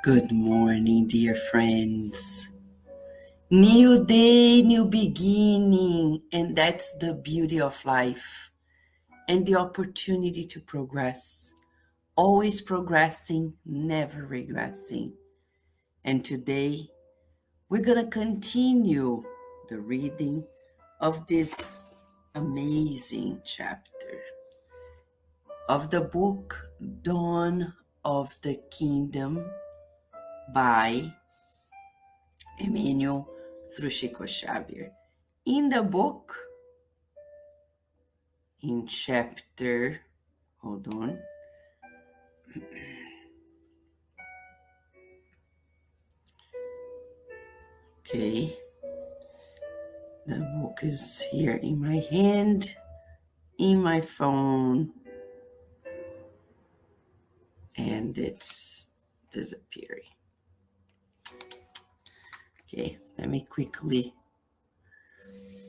Good morning, dear friends. New day, new beginning, and that's the beauty of life and the opportunity to progress. Always progressing, never regressing. And today, we're going to continue the reading of this amazing chapter of the book Dawn of the Kingdom by Emmanuel through Chico Xavier. In the book, in chapter, hold on. Okay. The book is here in my hand, in my phone, and it's disappearing. Okay, let me quickly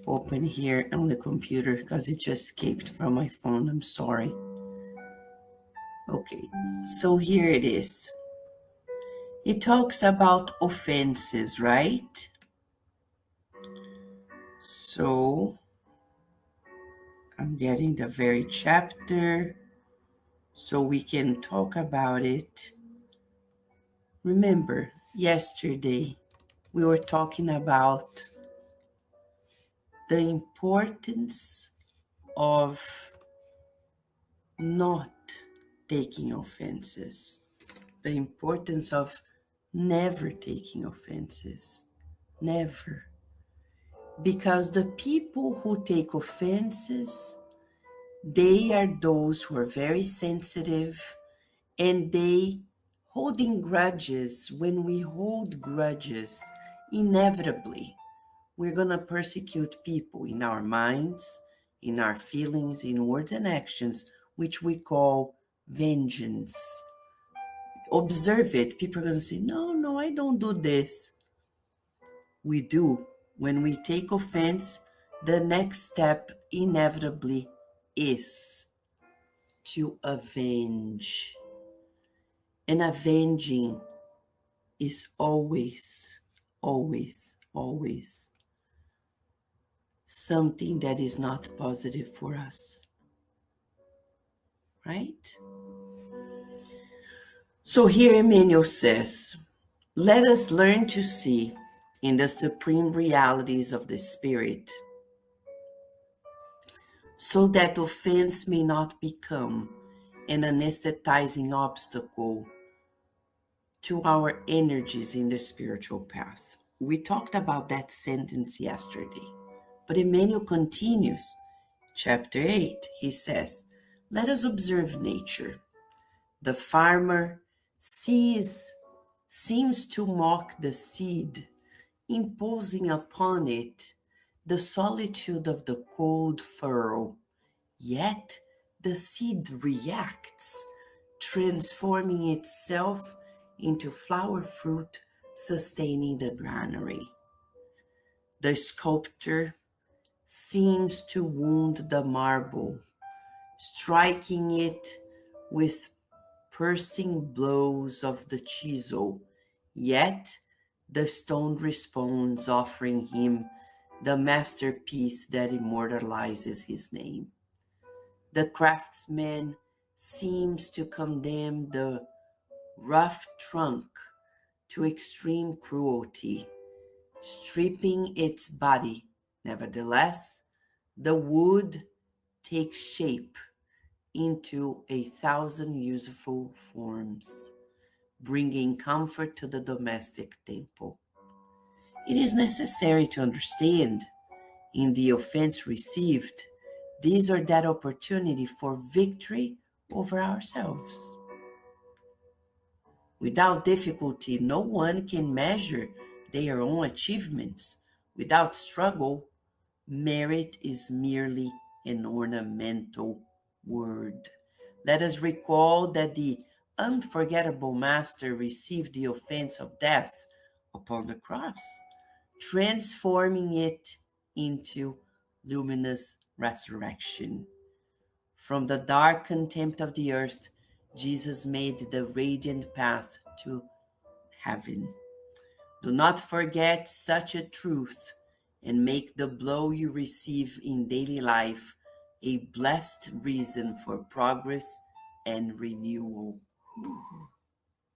open here on the computer because it just escaped from my phone. I'm sorry. Okay, so here it is. It talks about offenses, right? So I'm getting the very chapter so we can talk about it. Remember, yesterday we were talking about the importance of not taking offenses, the importance of never taking offenses, never. Because the people who take offenses, they are those who are very sensitive and they holding grudges. When we hold grudges, inevitably, we're going to persecute people in our minds, in our feelings, in words and actions, which we call vengeance. Observe it. People are going to say, no, I don't do this. We do. When we take offense, the next step inevitably is to avenge. And avenging is always something that is not positive for us. Right? So here Emmanuel says, let us learn to see in the supreme realities of the Spirit, so that offense may not become an anesthetizing obstacle to our energies in the spiritual path. We talked about that sentence yesterday, but Emmanuel continues. Chapter 8, he says, let us observe nature. The farmer seems to mock the seed, imposing upon it the solitude of the cold furrow. Yet the seed reacts, transforming itself into flower fruit, sustaining the granary. The sculptor seems to wound the marble, striking it with piercing blows of the chisel, yet the stone responds, offering him the masterpiece that immortalizes his name. The craftsman seems to condemn the rough trunk to extreme cruelty, stripping its body. Nevertheless, the wood takes shape into 1,000 useful forms, bringing comfort to the domestic temple. It is necessary to understand, in the offense received, this or that opportunity for victory over ourselves. Without difficulty, no one can measure their own achievements. Without struggle, merit is merely an ornamental word. Let us recall that the unforgettable Master received the offense of death upon the cross, transforming it into luminous resurrection. From the dark contempt of the earth, Jesus made the radiant path to heaven. Do not forget such a truth and make the blow you receive in daily life a blessed reason for progress and renewal.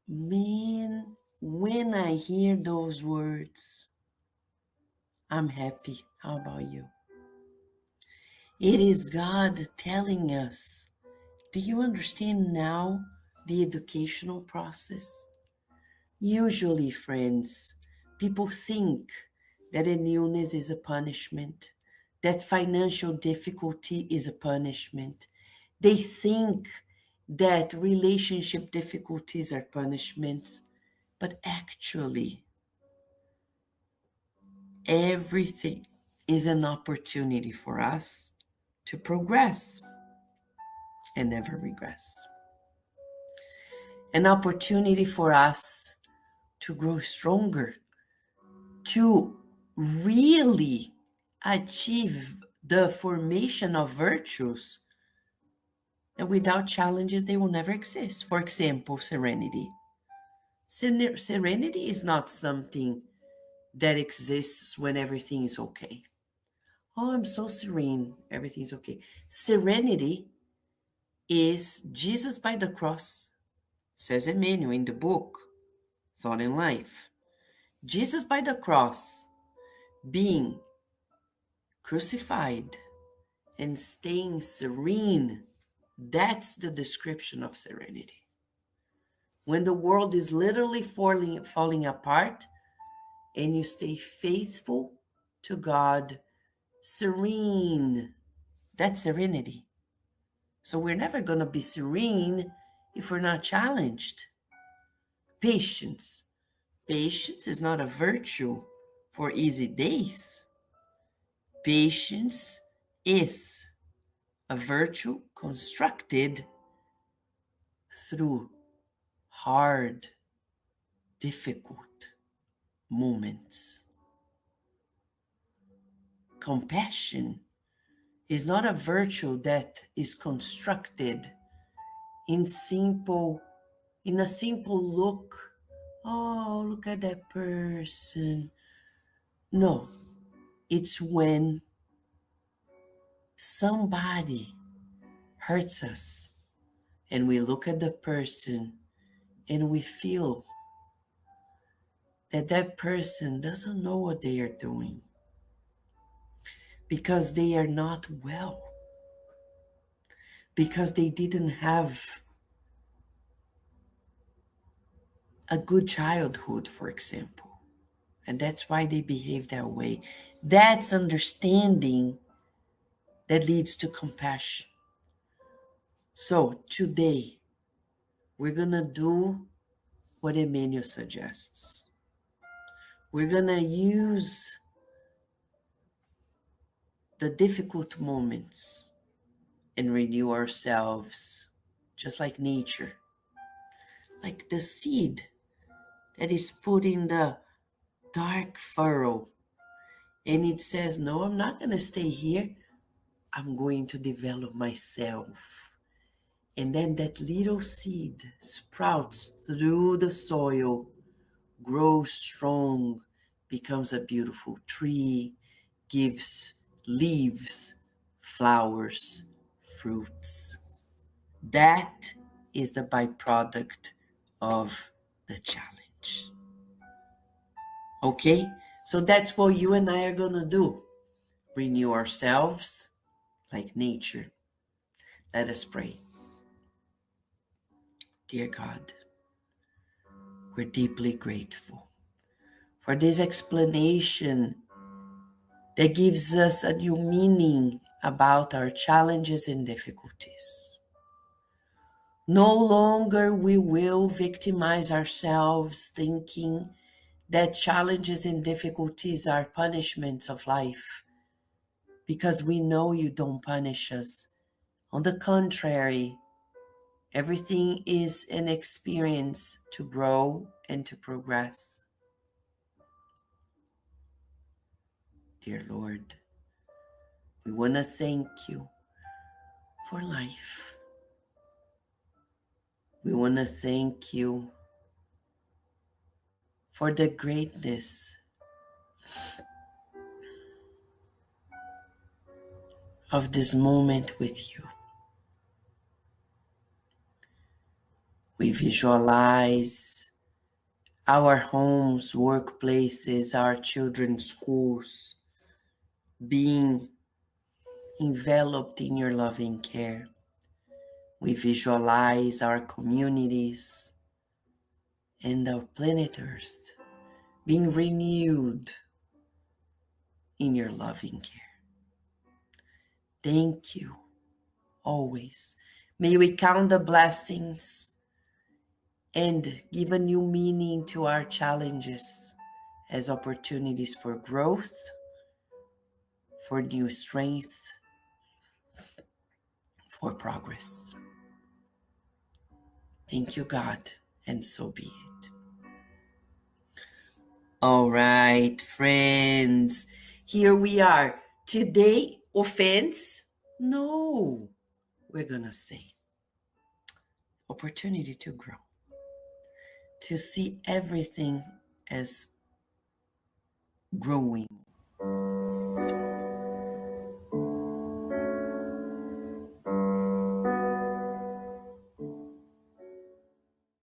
Man, when I hear those words, I'm happy. How about you? It is God telling us. Do you understand now the educational process? Usually, friends, people think that an illness is a punishment, that financial difficulty is a punishment. They think that relationship difficulties are punishments, but actually, everything is an opportunity for us to progress and never regress. An opportunity for us to grow stronger, to really achieve the formation of virtues that without challenges they will never exist. For example, serenity. Serenity is not something that exists when everything is okay. Oh, I'm so serene, everything's okay. Serenity is Jesus by the cross, says Emmanuel in the book, Thought in Life. Jesus by the cross being crucified and staying serene. That's the description of serenity. When the world is literally falling apart and you stay faithful to God, serene, that's serenity. So we're never going to be serene if we're not challenged. Patience. Patience is not a virtue for easy days. Patience is a virtue constructed through hard, difficult moments. Compassion is not a virtue that is constructed in a simple look. Oh, look at that person. No, it's when somebody hurts us and we look at the person and we feel that that person doesn't know what they are doing because they are not well, because they didn't have a good childhood, for example, and that's why they behave that way. That's understanding that leads to compassion. So today, we're going to do what Emmanuel suggests. We're going to use the difficult moments and renew ourselves, just like nature, like the seed that is put in the dark furrow. And it says, no, I'm not going to stay here. I'm going to develop myself. And then that little seed sprouts through the soil, grows strong, becomes a beautiful tree, gives leaves, flowers, fruits. That is the byproduct of the challenge. Okay? So that's what you and I are going to do. Renew ourselves like nature. Let us pray. Dear God, we're deeply grateful for this explanation that gives us a new meaning about our challenges and difficulties. No longer we will victimize ourselves thinking that challenges and difficulties are punishments of life, because we know you don't punish us. On the contrary, everything is an experience to grow and to progress. Dear Lord, we want to thank you for life. We want to thank you for the greatness of this moment with you. We visualize our homes, workplaces, our children's schools being enveloped in your loving care. We visualize our communities and our planet Earth being renewed in your loving care. Thank you, always. May we count the blessings and give a new meaning to our challenges as opportunities for growth, for new strength, for progress. Thank you, God, and so be it. All right, friends, here we are. Today, offense? No, we're gonna say opportunity to grow, to see everything as growing